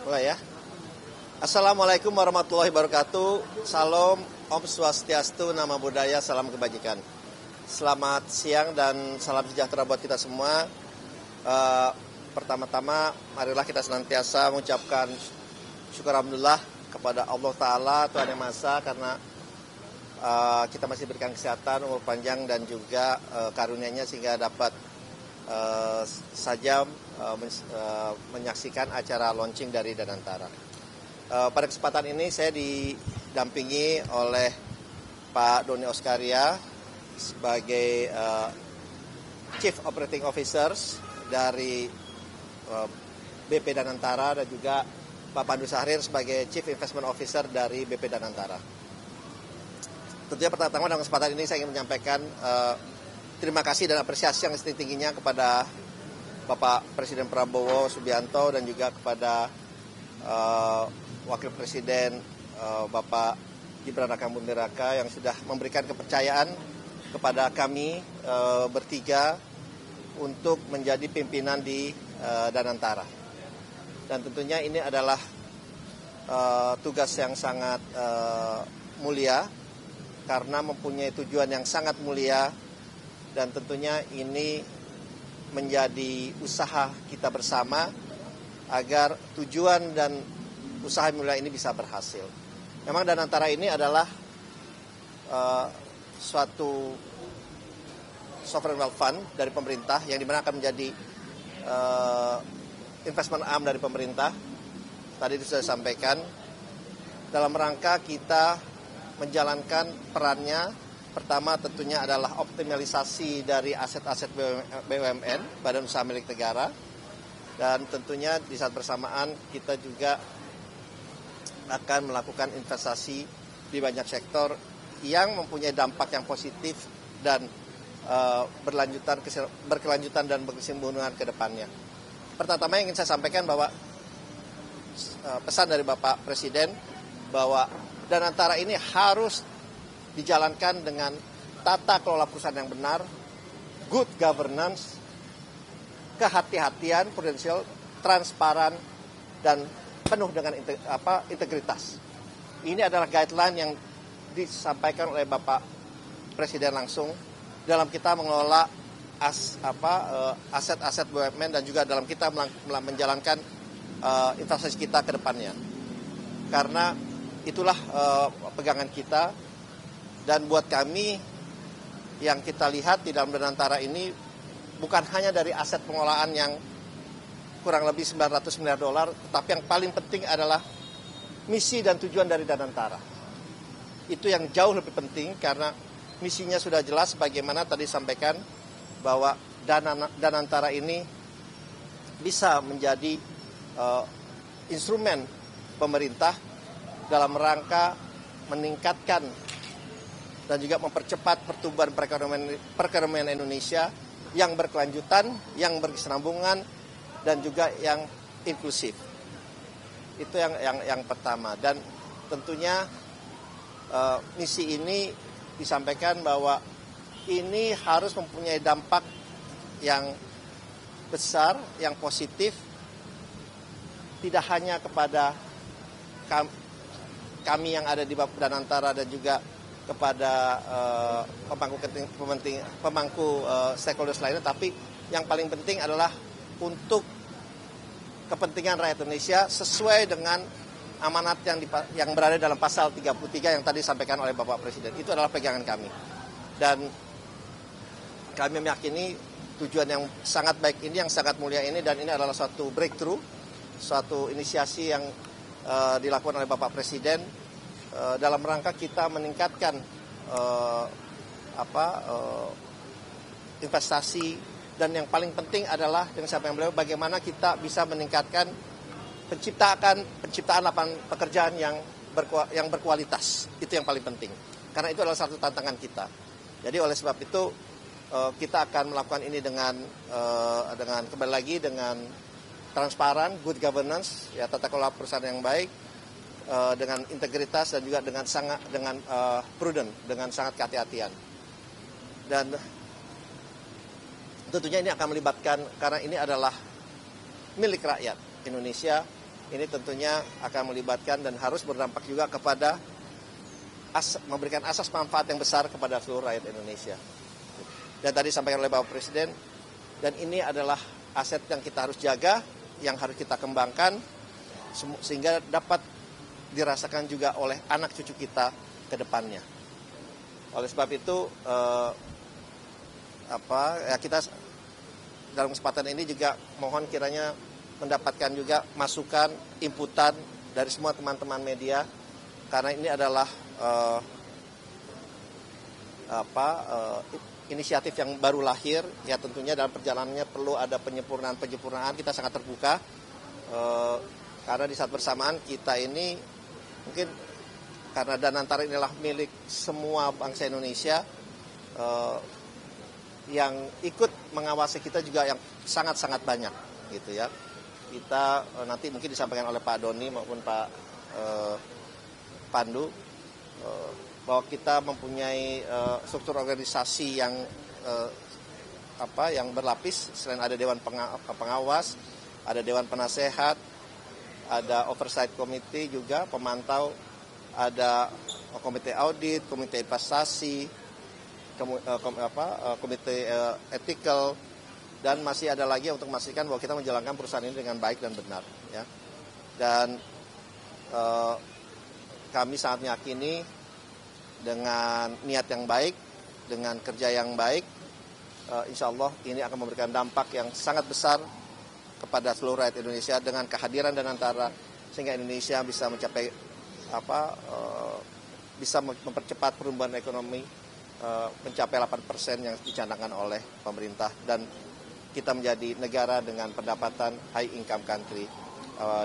Mulai ya. Assalamualaikum warahmatullahi wabarakatuh. Salam, Om Swastiastu, Nama Budaya, Salam Kebajikan. Selamat siang dan salam sejahtera buat kita semua. Pertama-tama, marilah kita senantiasa mengucapkan syukur alhamdulillah kepada Allah Ta'ala, Tuhan Yang Maha Esa, karena kita masih berikan kesehatan, umur panjang, dan juga karunia-Nya sehingga dapat menyaksikan acara launching dari Danantara. Pada kesempatan ini saya didampingi oleh Pak Doni Oskaria sebagai Chief Operating Officers dari BP Danantara dan juga Pak Pandu Sahrir sebagai Chief Investment Officer dari BP Danantara. Tentunya pertama dalam kesempatan ini saya ingin menyampaikan terima kasih dan apresiasi yang setinggi-tingginya kepada Bapak Presiden Prabowo Subianto dan juga kepada Wakil Presiden Bapak Gibran Rakabuming Raka yang sudah memberikan kepercayaan kepada kami bertiga untuk menjadi pimpinan di Danantara. Dan tentunya ini adalah tugas yang sangat mulia karena mempunyai tujuan yang sangat mulia, dan tentunya ini menjadi usaha kita bersama agar tujuan dan usaha mulia ini bisa berhasil. Memang Danantara ini adalah suatu sovereign wealth fund dari pemerintah yang dimana akan menjadi investment arm dari pemerintah. Tadi itu sudah disampaikan dalam rangka kita menjalankan perannya. Pertama tentunya adalah optimalisasi dari aset-aset BUMN, Badan Usaha Milik Negara, dan tentunya di saat bersamaan kita juga akan melakukan investasi di banyak sektor yang mempunyai dampak yang positif dan berkelanjutan dan berkesinambungan ke depannya. Pertama yang ingin saya sampaikan bahwa pesan dari Bapak Presiden bahwa Danantara ini harus dijalankan dengan tata kelola perusahaan yang benar, good governance, kehati-hatian, prudensial, transparan, dan penuh dengan integritas. Ini adalah guideline yang disampaikan oleh Bapak Presiden langsung dalam kita mengelola aset-aset BUMN dan juga dalam kita menjalankan investasi kita ke depannya. Karena itulah pegangan kita, dan buat kami yang kita lihat di dalam Danantara ini bukan hanya dari aset pengelolaan yang kurang lebih 900 miliar dolar, tetapi yang paling penting adalah misi dan tujuan dari Danantara. Itu yang jauh lebih penting karena misinya sudah jelas bagaimana tadi sampaikan bahwa Danantara ini bisa menjadi instrumen pemerintah dalam rangka meningkatkan dan juga mempercepat pertumbuhan perekonomian Indonesia yang berkelanjutan, yang berkesinambungan, dan juga yang inklusif. Itu yang pertama. Dan tentunya misi ini disampaikan bahwa ini harus mempunyai dampak yang besar, yang positif, tidak hanya kepada kami yang ada di Danantara dan juga kepada pemangku stakeholders lainnya, tapi yang paling penting adalah untuk kepentingan rakyat Indonesia sesuai dengan amanat yang berada dalam pasal 33 yang tadi disampaikan oleh Bapak Presiden. Itu adalah pegangan kami. Dan kami meyakini tujuan yang sangat baik ini, yang sangat mulia ini, dan ini adalah suatu breakthrough, suatu inisiasi yang dilakukan oleh Bapak Presiden dalam rangka kita meningkatkan investasi, dan yang paling penting adalah dengan sampaian beliau bagaimana kita bisa meningkatkan penciptaan lapangan pekerjaan yang berkualitas. Itu yang paling penting. Karena itu adalah satu tantangan kita. Jadi oleh sebab itu kita akan melakukan ini dengan kembali lagi dengan transparan, good governance, ya tata kelola perusahaan yang baik, dengan integritas dan juga dengan prudent, dengan sangat kehati-hatian. Dan tentunya ini akan melibatkan, karena ini adalah milik rakyat Indonesia, ini tentunya akan melibatkan dan harus berdampak juga kepada memberikan asas manfaat yang besar kepada seluruh rakyat Indonesia. Dan tadi disampaikan oleh Bapak Presiden, dan ini adalah aset yang kita harus jaga, yang harus kita kembangkan, sehingga dapat dirasakan juga oleh anak cucu kita ke depannya. Oleh sebab itu, kita dalam kesempatan ini juga mohon kiranya mendapatkan juga masukan, inputan dari semua teman-teman media, karena ini adalah inisiatif yang baru lahir, ya tentunya dalam perjalanannya perlu ada penyempurnaan, kita sangat terbuka, karena di saat bersamaan kita ini mungkin karena Danantara inilah milik semua bangsa Indonesia, yang ikut mengawasi kita juga yang sangat-sangat banyak, gitu ya. Kita nanti mungkin disampaikan oleh Pak Doni maupun Pak Pandu, bahwa kita mempunyai struktur organisasi yang berlapis. Selain ada Dewan Pengawas, ada Dewan Penasehat, ada Oversight Committee juga, pemantau, ada Komite Audit, Komite Investasi, Komite Ethical, dan masih ada lagi untuk memastikan bahwa kita menjalankan perusahaan ini dengan baik dan benar. Ya. Dan kami sangat meyakini dengan niat yang baik, dengan kerja yang baik, insya Allah ini akan memberikan dampak yang sangat besar kepada seluruh rakyat Indonesia dengan kehadiran Danantara, sehingga Indonesia bisa mencapai bisa mempercepat pertumbuhan ekonomi mencapai 8% yang dicanangkan oleh pemerintah, dan kita menjadi negara dengan pendapatan high income country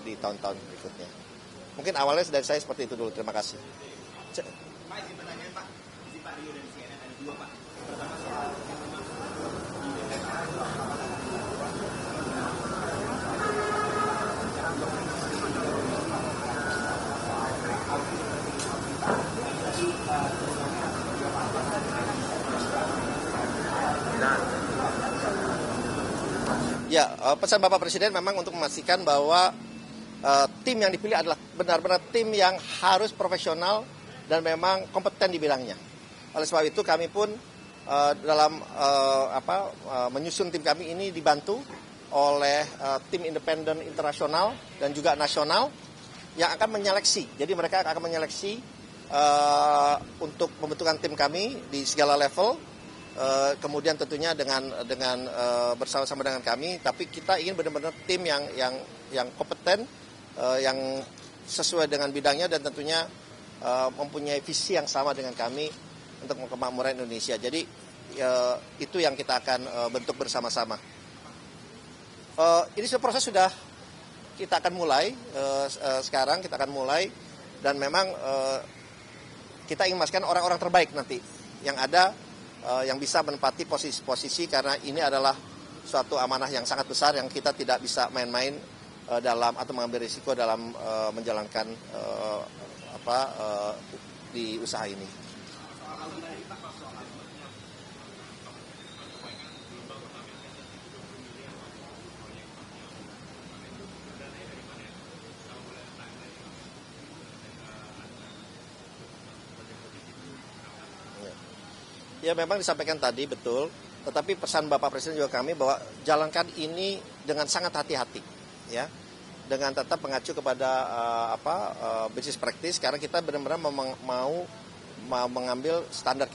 di tahun-tahun berikutnya. Mungkin awalnya dari saya seperti itu dulu. Terima kasih. Pak, izin pertanyaan Pak. Izin Pak Rio dan CNN ada dua Pak. Pertama soal yang Ya, pesan Bapak Presiden memang untuk memastikan bahwa tim yang dipilih adalah benar-benar tim yang harus profesional dan memang kompeten di bidangnya. Oleh sebab itu kami pun dalam menyusun tim kami ini dibantu oleh tim independen internasional dan juga nasional yang akan menyeleksi. Jadi mereka akan menyeleksi untuk pembentukan tim kami di segala level. Kemudian tentunya dengan bersama-sama dengan kami, tapi kita ingin benar-benar tim yang kompeten, yang sesuai dengan bidangnya, dan tentunya mempunyai visi yang sama dengan kami untuk kemakmuran Indonesia. Jadi itu yang kita akan bentuk bersama-sama. Ini proses sudah kita akan mulai sekarang, kita akan mulai, dan memang kita ingin memastikan orang-orang terbaik nanti yang ada, yang bisa menempati posisi-posisi, karena ini adalah suatu amanah yang sangat besar yang kita tidak bisa main-main dalam atau mengambil risiko dalam menjalankan di usaha ini. Ya memang disampaikan tadi betul, tetapi pesan Bapak Presiden juga kami bahwa jalankan ini dengan sangat hati-hati, ya, dengan tetap mengacu kepada business practice, karena kita benar-benar mau mengambil standar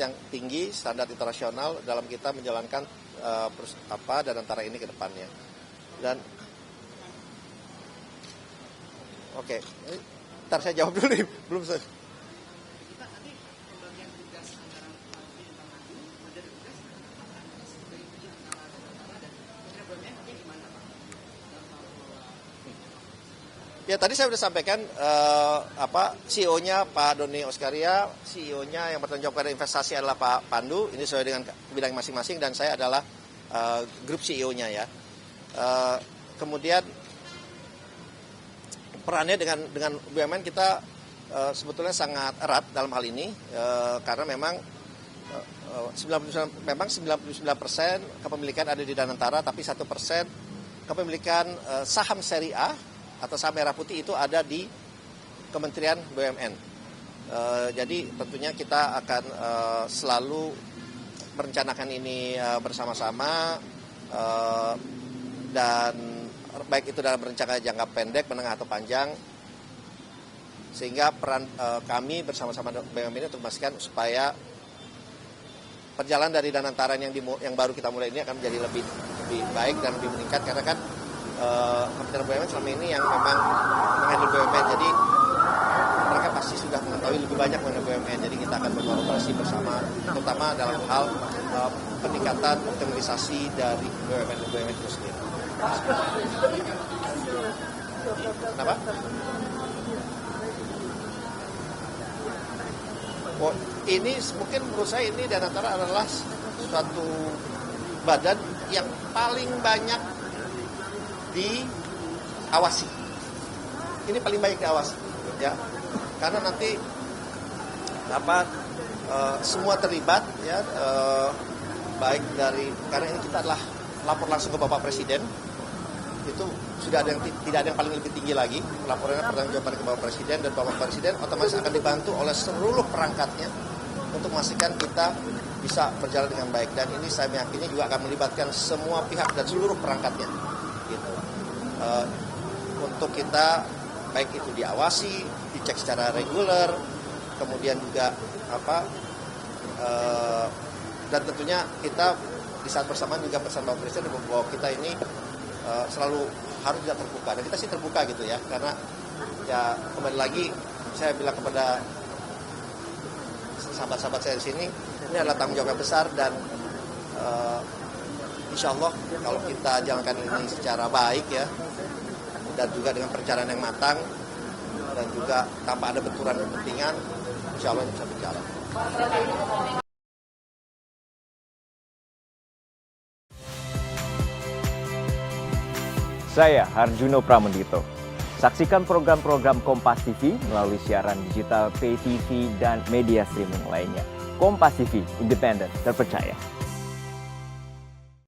yang tinggi, standar internasional dalam kita menjalankan Danantara ini ke depannya. Dan oke, ntar saya jawab dulu nih, belum selesai. Ya tadi saya sudah sampaikan CEO-nya Pak Doni Oskaria, CEO-nya yang bertanggung jawab pada investasi adalah Pak Pandu, ini sesuai dengan bidang masing-masing, dan saya adalah grup CEO-nya ya. Kemudian perannya dengan BUMN kita sebetulnya sangat erat dalam hal ini, karena memang 99% kepemilikan ada di Danantara, tapi 1% kepemilikan saham seri A atau saham merah putih itu ada di Kementerian BUMN. Jadi tentunya kita akan selalu merencanakan ini bersama-sama, dan baik itu dalam rencana jangka pendek, menengah atau panjang, sehingga peran kami bersama-sama BUMN ini untuk memastikan supaya perjalanan dari Danantaran yang baru kita mulai ini akan menjadi lebih baik dan lebih meningkat, karena kan Kementerian BUMN selama ini yang memang menghandle BUMN, jadi mereka pasti sudah mengetahui lebih banyak mengenai BUMN. Jadi kita akan berkolaborasi bersama, terutama dalam hal peningkatan optimalisasi dari BUMN itu sendiri. Kenapa? Oh, ini mungkin menurut saya ini Danantara adalah suatu badan yang paling banyak diawasi. Ini paling banyak diawasi, ya. Karena nanti semua terlibat, ya, baik dari, karena ini kita adalah lapor langsung ke Bapak Presiden, itu sudah ada yang tidak ada yang paling lebih tinggi lagi, laporannya pertanggungjawaban ke Bapak Presiden, dan Bapak Presiden otomatis akan dibantu oleh seluruh perangkatnya untuk memastikan kita bisa berjalan dengan baik, dan ini saya meyakini juga akan melibatkan semua pihak dan seluruh perangkatnya, gitu. Untuk kita baik itu diawasi, dicek secara reguler, kemudian juga dan tentunya kita di saat bersamaan juga pesan Bapak Presiden bahwa kita ini selalu harus tidak terbuka, dan kita sih terbuka gitu ya, karena ya kembali lagi saya bilang kepada sahabat-sahabat saya di sini, ini adalah tanggung jawab yang besar, dan insya Allah kalau kita jalankan ini secara baik, ya, dan juga dengan perencanaan yang matang, dan juga tanpa ada benturan kepentingan, insya Allah bisa berjalan. Saya Harjuno Pramendito. Saksikan program-program Kompas TV melalui siaran digital, pay TV, dan media streaming lainnya. Kompas TV, independen, terpercaya.